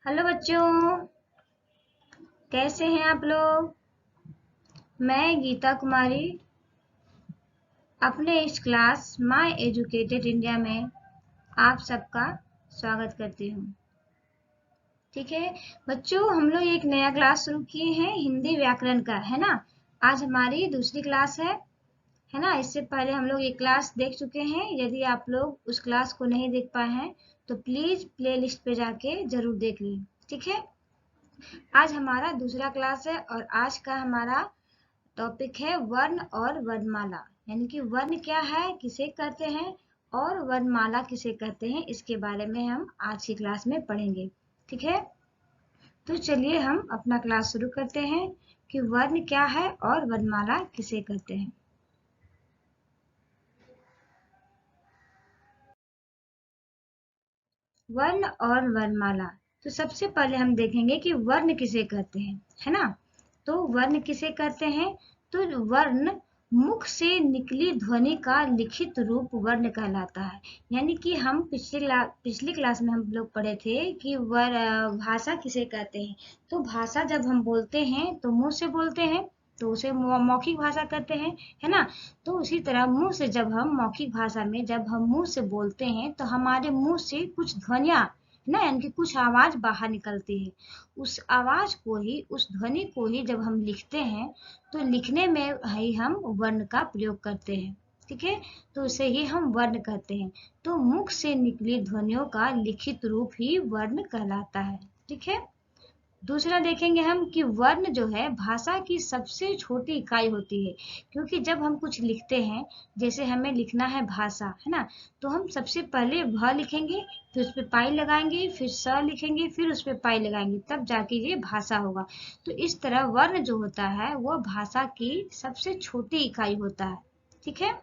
Hello बच्चों, कैसे हैं आप लोग। मैं गीता कुमारी अपने इस क्लास माय एजुकेटेड इंडिया में आप सबका स्वागत करती हूँ। ठीक है बच्चों, हम लोग एक नया क्लास शुरू किए हैं हिंदी व्याकरण का, है ना। आज हमारी दूसरी क्लास है ना। इससे पहले हम लोग एक क्लास देख चुके हैं। यदि आप लोग उस क्लास को नहीं देख पाए हैं तो प्लीज प्ले लिस्ट पे जाके जरूर देख लीजिए। ठीक है, आज हमारा दूसरा क्लास है और आज का हमारा टॉपिक है वर्ण और वर्णमाला। यानी कि वर्ण क्या है, किसे कहते हैं, और वर्णमाला किसे कहते हैं, इसके बारे में हम आज की क्लास में पढ़ेंगे। ठीक है, तो चलिए हम अपना क्लास शुरू करते हैं कि वर्ण क्या है और वर्णमाला किसे कहते हैं। वर्ण और वर्णमाला, तो सबसे पहले हम देखेंगे कि वर्ण किसे कहते हैं, है ना। तो वर्ण किसे कहते हैं, तो वर्ण मुख से निकली ध्वनि का लिखित रूप वर्ण कहलाता है। यानी कि हम पिछली क्लास में हम लोग पढ़े थे कि भाषा किसे कहते हैं। तो भाषा जब हम बोलते हैं तो मुंह से बोलते हैं तो उसे मौखिक भाषा कहते हैं, है ना। तो उसी तरह मुंह से जब हम मौखिक भाषा में जब हम मुंह से बोलते हैं तो हमारे मुंह से कुछ ध्वनियां ना, यानी कि कुछ आवाज बाहर निकलती है। उस आवाज को ही, उस ध्वनि को ही जब हम लिखते हैं तो लिखने में ही हम वर्ण का प्रयोग करते हैं। ठीक है, तो उसे ही हम वर्ण कहते हैं। तो मुख से निकली ध्वनियों का लिखित रूप ही वर्ण कहलाता है। ठीक है, दूसरा देखेंगे हम कि वर्ण जो है भाषा की सबसे छोटी इकाई होती है। क्योंकि जब हम कुछ लिखते हैं, जैसे हमें लिखना है भाषा, है ना, तो हम सबसे पहले भ लिखेंगे, फिर उस पर पाई लगाएंगे, फिर स लिखेंगे, फिर उस पर पाई लगाएंगे, तब जाके ये भाषा होगा। तो इस तरह वर्ण जो होता है वो भाषा की सबसे छोटी इकाई होता है। ठीक है,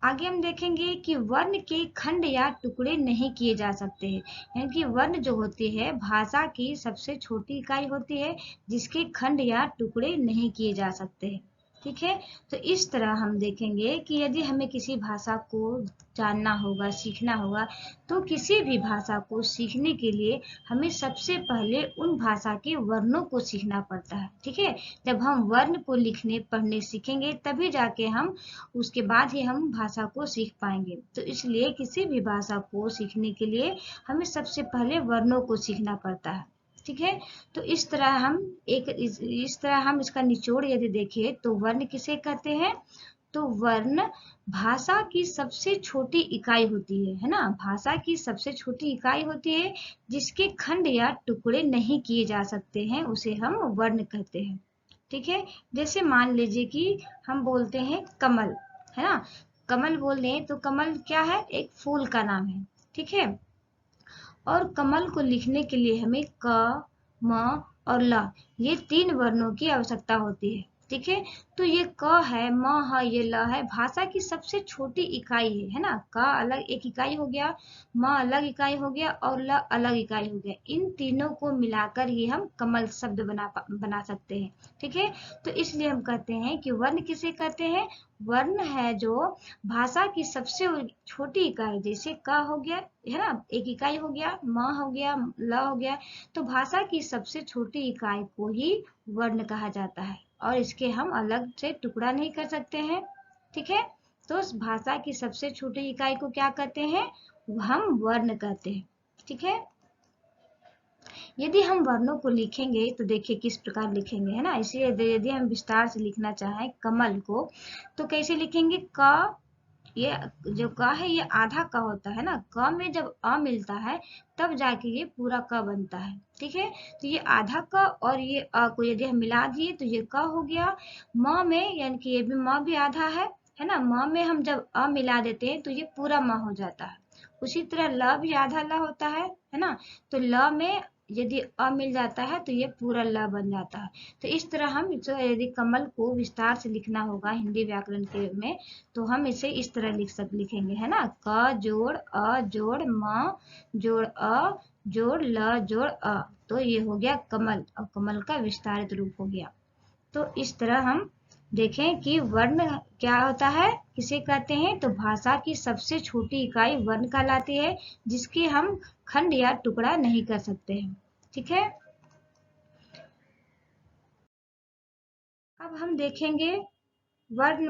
आगे हम देखेंगे कि वर्ण के खंड या टुकड़े नहीं किए जा सकते हैं। यानी कि वर्ण जो होती है भाषा की सबसे छोटी इकाई होती है जिसके खंड या टुकड़े नहीं किए जा सकते हैं। ठीक है, तो इस तरह हम देखेंगे कि यदि हमें किसी भाषा को जानना होगा, सीखना होगा, तो किसी भी भाषा को सीखने के लिए हमें सबसे पहले उन भाषा के वर्णों को सीखना पड़ता है। ठीक है, जब हम वर्ण को लिखने पढ़ने सीखेंगे तभी जाके हम उसके बाद ही हम भाषा को सीख पाएंगे। तो इसलिए किसी भी भाषा को सीखने के लिए हमें सबसे पहले वर्णों को सीखना पड़ता है। ठीक है, तो इस तरह हम इसका निचोड़ यदि देखें तो वर्ण किसे कहते हैं, तो वर्ण भाषा की सबसे छोटी इकाई होती है ना। भाषा की सबसे छोटी इकाई होती है जिसके खंड या टुकड़े नहीं किए जा सकते हैं, उसे हम वर्ण कहते हैं। ठीक है, जैसे मान लीजिए कि हम बोलते हैं कमल, है ना। कमल बोल दें तो कमल क्या है, एक फूल का नाम है। ठीक है, और कमल को लिखने के लिए हमें क, म और ल, ये तीन वर्णों की आवश्यकता होती है। ठीक है, तो ये क है, म है, ये ल है, भाषा की सबसे छोटी इकाई है ना। क अलग एक इकाई हो गया, म अलग इकाई हो गया और ल अलग इकाई हो गया। इन तीनों को मिलाकर ही हम कमल शब्द बना सकते हैं। ठीक है, तो इसलिए हम कहते हैं कि वर्ण किसे कहते हैं, वर्ण है जो भाषा की सबसे छोटी इकाई, जैसे क हो गया, है ना, एक इकाई हो गया, म हो गया, ल हो गया, तो भाषा की सबसे छोटी इकाई को ही वर्ण कहा जाता है और इसके हम अलग से टुकड़ा नहीं कर सकते हैं। ठीक है, तो उस भाषा की सबसे छोटी इकाई को क्या कहते हैं, हम वर्ण कहते हैं। ठीक है, यदि हम वर्णों को लिखेंगे तो देखिए किस प्रकार लिखेंगे, है ना। इसे यदि हम विस्तार से लिखना चाहें कमल को तो कैसे लिखेंगे, क, ये जो क है ये आधा क होता है ना। क में जब अ मिलता है तब जाके ये पूरा क बनता है। ठीक है, तो ये आधा क और ये अ को यदि हम मिला दिए तो ये क हो गया। म में यानी कि ये भी म भी आधा है ना। म में हम जब अ मिला देते हैं तो ये पूरा म हो जाता है। उसी तरह ल भी आधा ल होता है ना। तो ल में यदि अ मिल जाता है तो ये पूरा ल बन जाता है। तो इस तरह हम यदि कमल को विस्तार से लिखना होगा हिंदी व्याकरण के में तो हम इसे इस तरह लिखेंगे, है ना। क जोड़ अ जोड़ म जोड़ अ जोड़ ल जोड़ अ, तो ये हो गया कमल और कमल का विस्तारित रूप हो गया। तो इस तरह हम देखें कि वर्ण क्या होता है, किसे कहते हैं, तो भाषा की सबसे छोटी इकाई वर्ण कहलाती है, जिसकी हम खंड या टुकड़ा नहीं कर सकते हैं। ठीक है, अब हम देखेंगे वर्ण।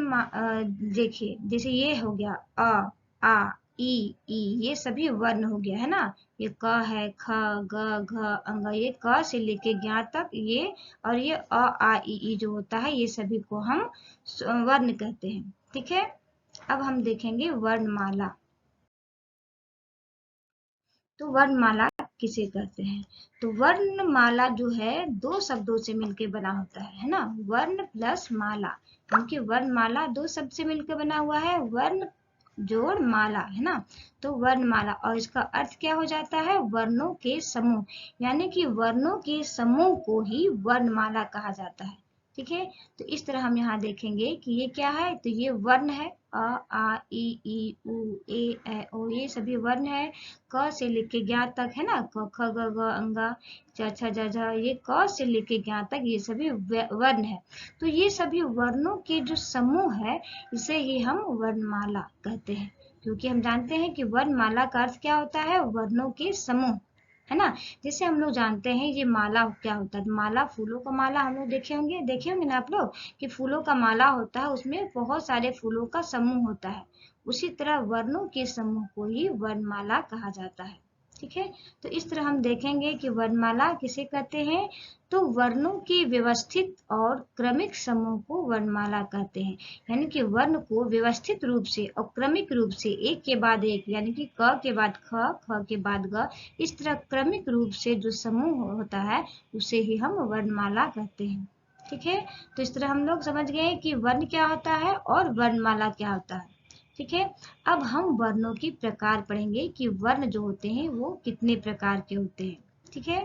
देखिए जैसे ये हो गया अ, आ, ई, ये सभी वर्ण हो गया है ना। ये क है, ख, ग, घ, अंग, ये क से लेके ज्ञ तक ये, और ये अ, आ, ई जो होता है, ये सभी को हम वर्ण कहते हैं। ठीक है, अब हम देखेंगे वर्णमाला। तो वर्णमाला किसे कहते हैं, तो वर्णमाला जो है दो शब्दों से मिलकर बना होता है ना, वर्ण प्लस माला, क्योंकि वर्णमाला दो शब्द से मिलकर बना हुआ है, वर्ण जोड़ माला, है ना। तो वर्णमाला, और इसका अर्थ क्या हो जाता है, वर्णों के समूह, यानी कि वर्णों के समूह को ही वर्णमाला कहा जाता है। ठीक है, तो इस तरह हम यहाँ देखेंगे कि ये क्या है, तो ये वर्ण है, अ, आ, ई, उ, ए, ओ, ये सभी वर्ण है। क से लेके ज्ञ तक, है ना, क, ख, ग, घ, अंगा, च, छ, ज, झ, ये क से लेके ज्ञ तक ये सभी वर्ण है। तो ये सभी वर्णों के जो समूह है, इसे ही हम वर्णमाला कहते हैं, क्योंकि हम जानते हैं कि वर्णमाला का अर्थ क्या होता है, वर्णों के समूह, है ना। जैसे हम लोग जानते हैं ये माला क्या होता है, माला फूलों का माला हम लोग देखे होंगे ना आप लोग, कि फूलों का माला होता है, उसमें बहुत सारे फूलों का समूह होता है। उसी तरह वर्णों के समूह को ही वर्णमाला कहा जाता है। ठीक है, तो इस तरह हम देखेंगे कि वर्णमाला किसे कहते हैं, तो वर्णों के व्यवस्थित और क्रमिक समूह को वर्णमाला कहते हैं, यानी कि वर्ण को व्यवस्थित रूप से और क्रमिक रूप से एक के बाद एक, यानी कि क के बाद ख, ख के बाद ग, इस तरह क्रमिक रूप से जो समूह होता है उसे ही हम वर्णमाला कहते हैं। ठीक है, तो इस तरह हम लोग समझ गए कि वर्ण क्या होता है और वर्णमाला क्या होता है। ठीक है, अब हम वर्णों की प्रकार पढ़ेंगे कि वर्ण जो होते हैं वो कितने प्रकार के होते हैं। ठीक है,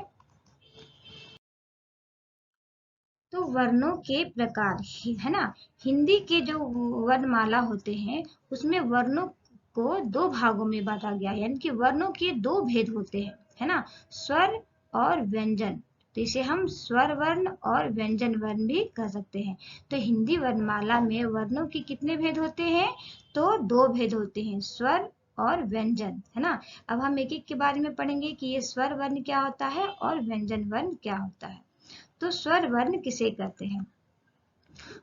तो वर्णों के प्रकार, है ना, हिंदी के जो वर्णमाला होते हैं उसमें वर्णों को दो भागों में बांटा गया है, यानी कि वर्णों के दो भेद होते हैं, है ना, स्वर और व्यंजन। तो इसे हम स्वर वर्ण और व्यंजन वर्ण भी कह सकते हैं। तो हिंदी वर्णमाला में वर्णों के कितने भेद होते हैं, तो दो भेद होते हैं, स्वर और व्यंजन, है ना। अब हम एक एक के बारे में पढ़ेंगे कि ये स्वर वर्ण क्या होता है और व्यंजन वर्ण क्या होता है। तो स्वर वर्ण किसे कहते हैं,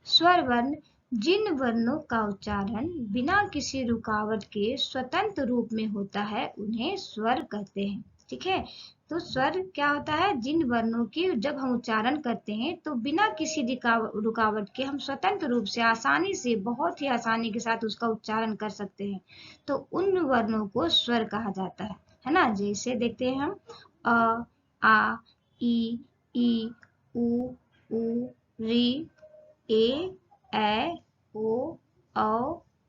स्वर वर्ण जिन वर्णों का उच्चारण बिना किसी रुकावट के स्वतंत्र रूप में होता है उन्हें स्वर कहते हैं। ठीक है, तो स्वर क्या होता है, जिन वर्णों की जब हम उच्चारण करते हैं तो बिना किसी रुकावट के हम स्वतंत्र रूप से आसानी से, बहुत ही आसानी के साथ उसका उच्चारण कर सकते हैं, तो उन वर्णों को स्वर कहा जाता है ना। जैसे देखते हैं हम अ, आ, ई, उ, री, ए, ओ,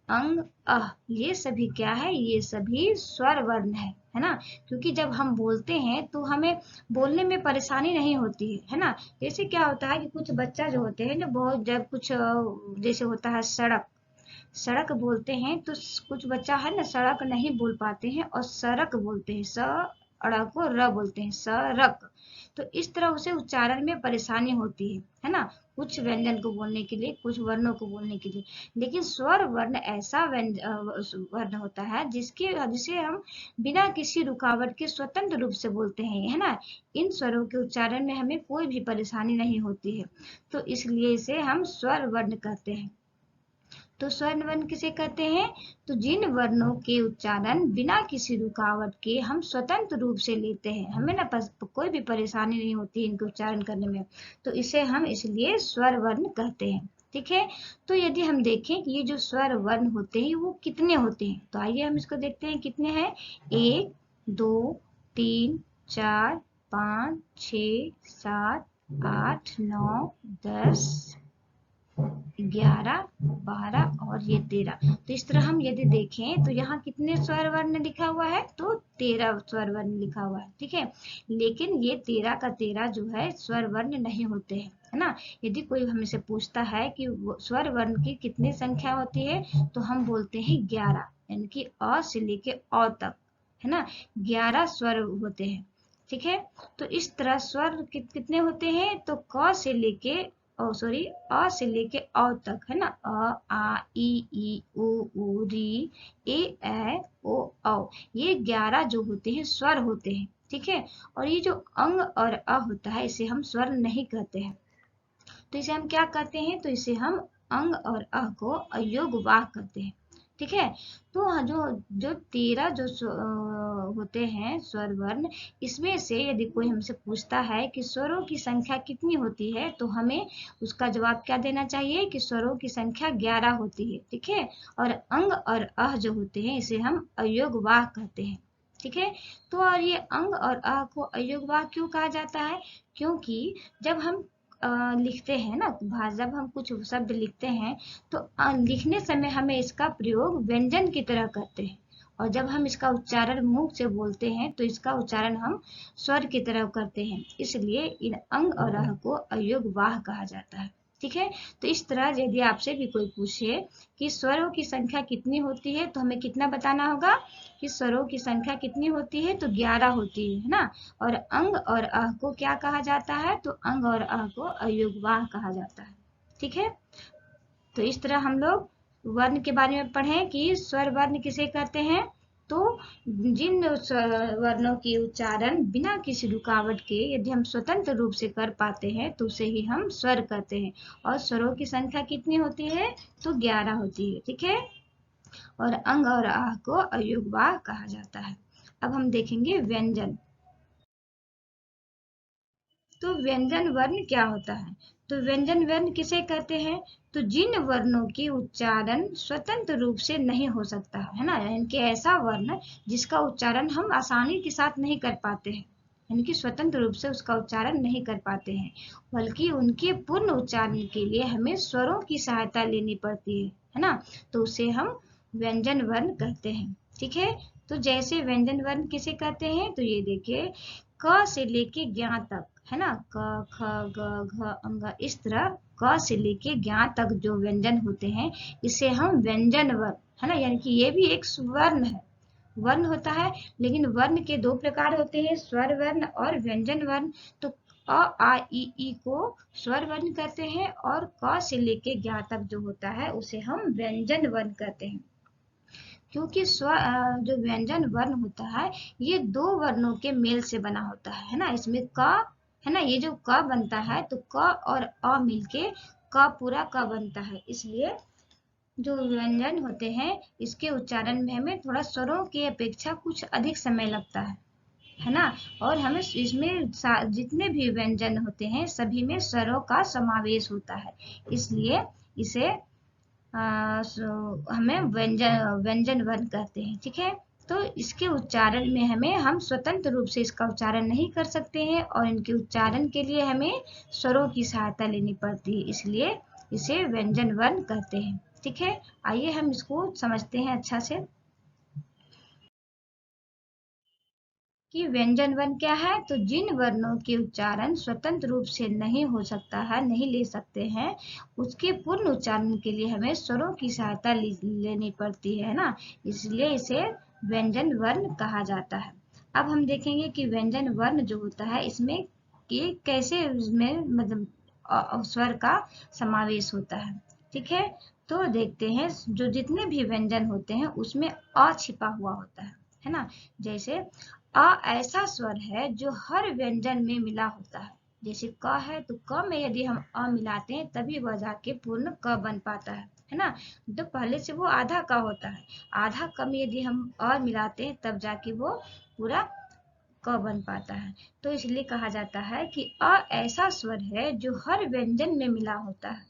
अंग, अह, ये सभी क्या है, ये सभी स्वर वर्ण है ना। क्योंकि जब हम बोलते हैं तो हमें बोलने में परेशानी नहीं होती है ना। जैसे क्या होता है कि कुछ बच्चा जो होते हैं, जो बहुत जब कुछ जैसे होता है सड़क, सड़क बोलते हैं तो कुछ बच्चा है ना सड़क नहीं बोल पाते हैं और सड़क बोलते हैं, स अड़ा को र बोलते हैं, सड़क। तो इस तरह उसे उच्चारण में परेशानी होती है ना, कुछ व्यंजन को बोलने के लिए, कुछ वर्णों को बोलने के लिए। लेकिन स्वर वर्ण ऐसा वर्ण होता है जिसे हम बिना किसी रुकावट के स्वतंत्र रूप से बोलते हैं, है ना। इन स्वरों के उच्चारण में हमें कोई भी परेशानी नहीं होती है, तो इसलिए इसे हम स्वर वर्ण कहते हैं। तो स्वर्ण वर्ण किसे कहते हैं, तो जिन वर्णों के उच्चारण बिना किसी रुकावट के हम स्वतंत्र रूप से लेते हैं, हमें ना कोई भी परेशानी नहीं होती इनके उच्चारण करने में, तो इसे हम इसलिए स्वर वर्ण कहते हैं। ठीक है, तो यदि हम देखें कि ये जो स्वर वर्ण होते हैं वो कितने होते हैं, तो आइए हम इसको देखते हैं कितने हैं। 1, 2, 3, 4, 5, 6, 7, 8, 9, 10, 11, 12 और ये 13। तो इस तरह हम यदि देखें तो यहाँ कितने स्वर वर्ण लिखा हुआ है, तो 13 स्वर वर्ण लिखा हुआ है। ठीक है, लेकिन ये 13 का 13 जो है स्वर वर्ण नहीं होते हैं, है ना। यदि कोई हमसे पूछता है कि स्वर वर्ण की कितनी संख्या होती है, तो हम बोलते हैं 11, यानी कि अ से लेके अ तक, है ना, 11 स्वर होते हैं। ठीक है, तो इस तरह स्वर कितने होते हैं, तो क से लेके अ से लेके औ तक, है ना, अ आ ई उ री ए ऐ ओ औ, ये 11 जो होते हैं स्वर होते हैं, ठीक है। और ये जो अंग और अ होता है इसे हम स्वर नहीं कहते हैं, तो इसे हम क्या करते हैं, तो इसे हम अंग और अ को अयोग वाह करते हैं, ठीक है। तो जो जो 13 जो होते हैं स्वर वर्ण, इसमें से यदि कोई हमसे पूछता है कि स्वरों की संख्या कितनी होती है, तो हमें उसका जवाब क्या देना चाहिए कि स्वरों की संख्या 11 होती है, ठीक है। और अंग और अ जो होते हैं इसे हम अयोग वाह कहते हैं, ठीक है। तो और ये अंग और अ को अयोग वाह क्यों कहा जाता है, क्योंकि जब हम लिखते हैं ना, जब हम कुछ शब्द लिखते हैं तो लिखने समय हमें इसका प्रयोग व्यंजन की तरह करते हैं, और जब हम इसका उच्चारण मुंह से बोलते हैं तो इसका उच्चारण हम स्वर की तरह करते हैं, इसलिए इन अंग और अ को अयोग वाह कहा जाता है, ठीक है। तो इस तरह यदि आपसे भी कोई पूछे कि स्वरों की संख्या कितनी होती है, तो हमें कितना बताना होगा कि स्वरों की संख्या कितनी होती है, तो 11 होती है ना। और अंग और अ को क्या कहा जाता है, तो अंग और अ को अयोग वाह कहा जाता है, ठीक है। तो इस तरह हम लोग वर्ण के बारे में पढ़े कि स्वर वर्ण किसे कहते हैं, तो जिन वर्णों की उच्चारण बिना किसी रुकावट के यदि हम स्वतंत्र रूप से कर पाते हैं तो उसे ही हम स्वर कहते हैं। और स्वरों की संख्या कितनी होती है, तो 11 होती है, ठीक है। और अंग और आह को अयोग वाह कहा जाता है। अब हम देखेंगे व्यंजन। तो व्यंजन वर्ण क्या होता है, तो व्यंजन वर्ण किसे कहते हैं, तो जिन वर्णों की उच्चारण स्वतंत्र रूप से नहीं हो सकता है ना, यानी कि ऐसा वर्ण जिसका उच्चारण हम आसानी के साथ नहीं कर पाते हैं, यानी कि स्वतंत्र रूप से उसका उच्चारण नहीं कर पाते हैं, बल्कि उनके पूर्ण उच्चारण के लिए हमें स्वरों की सहायता लेनी पड़ती है ना, तो उसे हम व्यंजन वर्ण कहते हैं, ठीक है। तो जैसे व्यंजन वर्ण किसे कहते हैं, तो ये देखिए क से लेके ज्ञ तक, है ना, क ख ग घ अंग, इस तरह क से लेके ज्ञ तक जो व्यंजन होते हैं इसे हम व्यंजन वर्ण, है ना, यानी कि ये भी एक वर्ण है, वर्ण होता है, लेकिन वर्ण के दो प्रकार होते हैं, स्वर वर्ण और व्यंजन वर्ण। तो अ आ ई को स्वर वर्ण कहते हैं, और क से लेके ज्ञ तक जो होता है उसे हम व्यंजन वर्ण कहते हैं, क्योंकि जो व्यंजन वर्ण होता है ये दो वर्णों के मेल से बना होता है ना, इसमें क, है ना, ये जो क बनता है तो क और अ मिलके क पूरा क बनता है, इसलिए जो व्यंजन होते हैं इसके उच्चारण में हमें थोड़ा स्वरों की अपेक्षा कुछ अधिक समय लगता है ना। और हमें इसमें जितने भी व्यंजन होते हैं सभी में स्वरों का समावेश होता है, इसलिए इसे हमें व्यंजन वर्ण कहते हैं, ठीक है। तो इसके उच्चारण में हम स्वतंत्र रूप से इसका उच्चारण नहीं कर सकते हैं, और इनके उच्चारण के लिए हमें स्वरों की सहायता लेनी पड़ती है, इसलिए इसे व्यंजन वर्ण कहते हैं, ठीक है। आइए हम इसको समझते हैं अच्छा से कि व्यंजन वर्ण क्या है, तो जिन वर्णों के उच्चारण स्वतंत्र रूप से नहीं हो सकता है, नहीं ले सकते हैं, उसके पूर्ण उच्चारण के लिए हमें स्वरों की सहायता लेनी पड़ती है ना, इसलिए इसे व्यंजन वर्ण कहा जाता है। अब हम देखेंगे कि व्यंजन वर्ण जो होता है इसमें कि कैसे इसमें मतलब स्वर का समावेश होता है, ठीक है। तो देखते हैं जो जितने भी व्यंजन होते हैं उसमें अ छिपा हुआ होता है ना। जैसे अ ऐसा स्वर है जो हर व्यंजन में मिला होता है, जैसे क है तो क में यदि हम अ मिलाते हैं तभी वह जाके पूर्ण क बन पाता है ना। तो पहले से वो आधा क होता है, आधा क में यदि हम अ मिलाते हैं तब जाके वो पूरा क बन पाता है। तो इसलिए कहा जाता है कि अ ऐसा स्वर है जो हर व्यंजन में मिला होता है,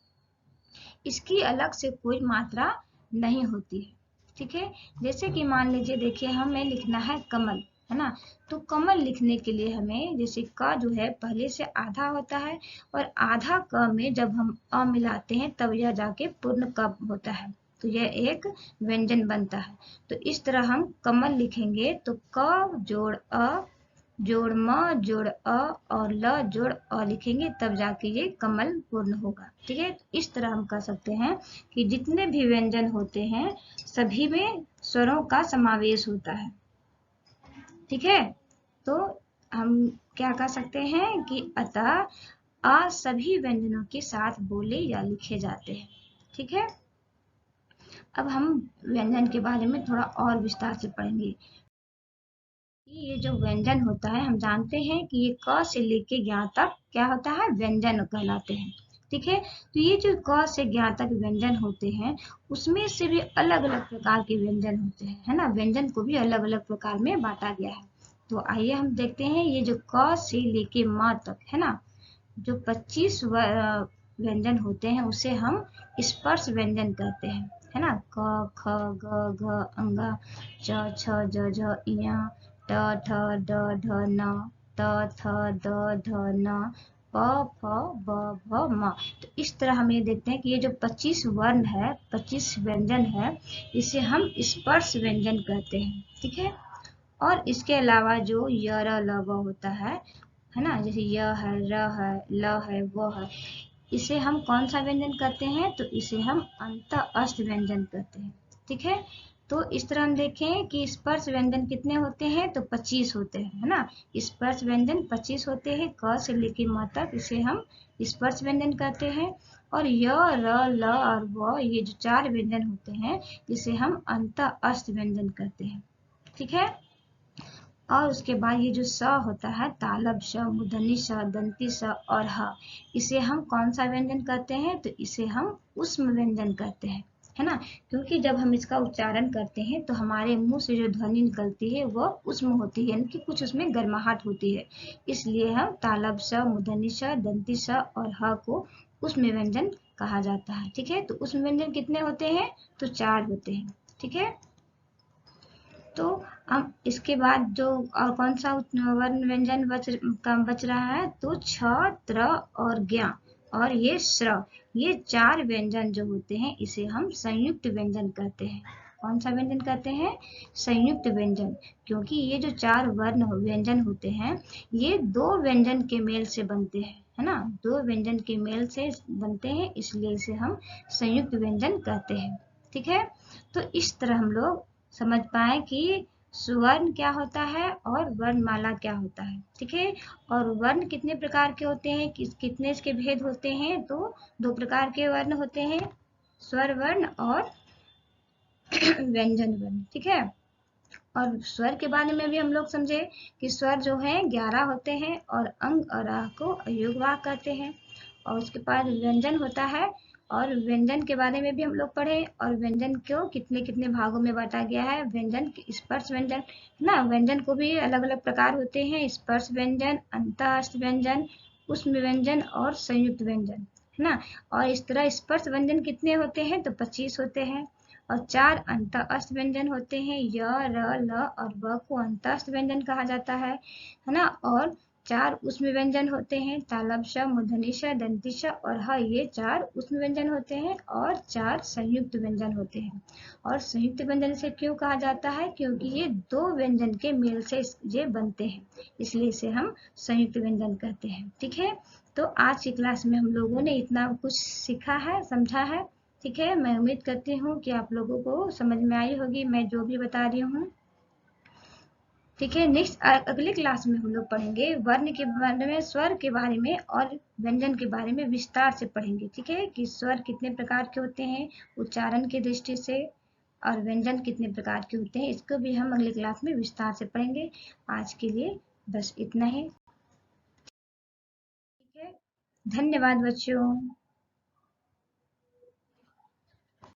इसकी अलग से कोई मात्रा नहीं होती है, ठीक है। जैसे कि मान लीजिए देखिए हमें लिखना है कमल, है ना, तो कमल लिखने के लिए हमें जैसे क जो है पहले से आधा होता है, और आधा क में जब हम अ मिलाते हैं तब यह जाके पूर्ण क होता है, तो यह एक व्यंजन बनता है। तो इस तरह हम कमल लिखेंगे तो क जोड़ अ जोड़ म जोड़ अ और ल जोड़ अ लिखेंगे तब जाके ये कमल पूर्ण होगा, ठीक है। इस तरह हम कह सकते हैं कि जितने भी व्यंजन होते हैं सभी में स्वरों का समावेश होता है, ठीक है। तो हम क्या कह सकते हैं कि अतः आ सभी व्यंजनों के साथ बोले या लिखे जाते हैं। ठीक है, अब हम व्यंजन के बारे में थोड़ा और विस्तार से पढ़ेंगे। ये जो व्यंजन होता है, हम जानते हैं कि ये क से लेके ज्ञ तक क्या होता है, व्यंजन कहलाते हैं। ठीक है, तो ये जो क से ज्ञ तक व्यंजन होते हैं, उसमें से भी अलग अलग प्रकार के व्यंजन होते हैं, है ना। व्यंजन को भी अलग अलग प्रकार में बांटा गया है। तो आइए हम देखते हैं, ये जो क से लेके म तक है ना, जो 25 व्यंजन होते हैं उसे हम स्पर्श व्यंजन कहते हैं, है ना। क ख ग घ अंगा च छ ज झ इया ट ठ ड ढ न त थ द ध न प फ ब भ म। तो इस तरह हम ये देखते हैं कि ये जो 25 वर्ण है, 25 व्यंजन है, इसे हम स्पर्श व्यंजन कहते हैं। ठीक है, और इसके अलावा जो य र ल व होता है ना, जैसे य है, र है, ल है, व है, इसे हम कौन सा व्यंजन कहते हैं, तो इसे हम अंत अस्त व्यंजन कहते हैं। ठीक है, तो इस तरह हम देखें कि स्पर्श व्यंजन कितने होते हैं, तो 25 होते हैं, है ना। स्पर्श व्यंजन 25 होते हैं, क से लेकर म तक, इसे हम स्पर्श व्यंजन कहते हैं। और य, र, ल और व, ये जो 4 व्यंजन होते हैं, इसे हम अंत अस्त व्यंजन कहते हैं। ठीक है, और उसके बाद ये जो स होता है, तालब श, मूर्धनी श, दंती स और ह, इसे हम कौन सा व्यंजन कहते हैं, तो इसे हम ऊष्म व्यंजन कहते हैं, है ना। क्योंकि जब हम इसका उच्चारण करते हैं तो हमारे मुंह से जो ध्वनि निकलती है वह ऊष्म होती है, यानी कि कुछ उसमें गर्माहट होती है। इसलिए हम तालब स, मूर्धनी श, दंती स और ह को ऊष्म व्यंजन कहा जाता है। ठीक है, तो ऊष्म व्यंजन कितने होते हैं, तो 4 होते हैं। ठीक है, तो अब इसके बाद जो और कौन सा वर्ण व्यंजन बच रहा है, तो छ, त्र और ज्ञ और ये श्र, ये 4 व्यंजन जो होते हैं इसे हम संयुक्त व्यंजन कहते हैं। कौन सा व्यंजन कहते हैं, संयुक्त व्यंजन। क्योंकि ये जो 4 वर्ण व्यंजन होते हैं, ये 2 व्यंजन के मेल से बनते हैं, है ना। 2 व्यंजन के मेल से बनते हैं, इसलिए इसे हम संयुक्त व्यंजन कहते हैं। ठीक है, तो इस तरह हम लोग समझ पाए कि स्वर्ण क्या होता है और वर्णमाला क्या होता है। ठीक है, और वर्ण कितने प्रकार के होते हैं, कितने इसके भेद होते हैं, तो 2 प्रकार के वर्ण होते हैं, स्वर वर्ण और व्यंजन वर्ण। ठीक है, और स्वर के बारे में भी हम लोग समझे कि स्वर जो है 11 होते हैं और अंग और आह को अयोगवाक कहते हैं। और उसके बाद व्यंजन होता है, और व्यंजन के बारे में भी हम लोग पढ़े, और व्यंजन को कितने कितने भागों में बांटा गया है। व्यंजन, स्पर्श व्यंजन ना, व्यंजन को भी अलग अलग प्रकार होते हैं, स्पर्श व्यंजन, अंतःस्थ व्यंजन, ऊष्म व्यंजन और संयुक्त व्यंजन, है ना। और इस तरह स्पर्श व्यंजन कितने होते हैं, तो 25 होते हैं। और 4 अंतःस्थ व्यंजन होते हैं, य, र, ल और व को अंतःस्थ व्यंजन कहा जाता है ना। और 4 ऊष्म व्यंजन होते हैं, तालब श, मूर्धनी श, दंती श और ह, ये 4 ऊष्म व्यंजन होते हैं। और 4 संयुक्त व्यंजन होते हैं। और संयुक्त व्यंजन से क्यों कहा जाता है, क्योंकि ये 2 व्यंजन के मेल से ये बनते हैं, इसलिए इसे हम संयुक्त व्यंजन कहते हैं। ठीक है, तो आज की क्लास में हम लोगों ने इतना कुछ सीखा है, समझा है। ठीक है, मैं उम्मीद करती हूँ कि आप लोगों को समझ में आई होगी मैं जो भी बता रही हूँ। ठीक है, नेक्स्ट अगले क्लास में हम लोग पढ़ेंगे वर्ण के बारे में, स्वर के बारे में और व्यंजन के बारे में विस्तार से पढ़ेंगे। ठीक है, कि स्वर कितने प्रकार के होते हैं उच्चारण की दृष्टि से, और व्यंजन कितने प्रकार के होते हैं, इसको भी हम अगली क्लास में विस्तार से पढ़ेंगे। आज के लिए बस इतना ही। ठीक है, धन्यवाद बच्चों।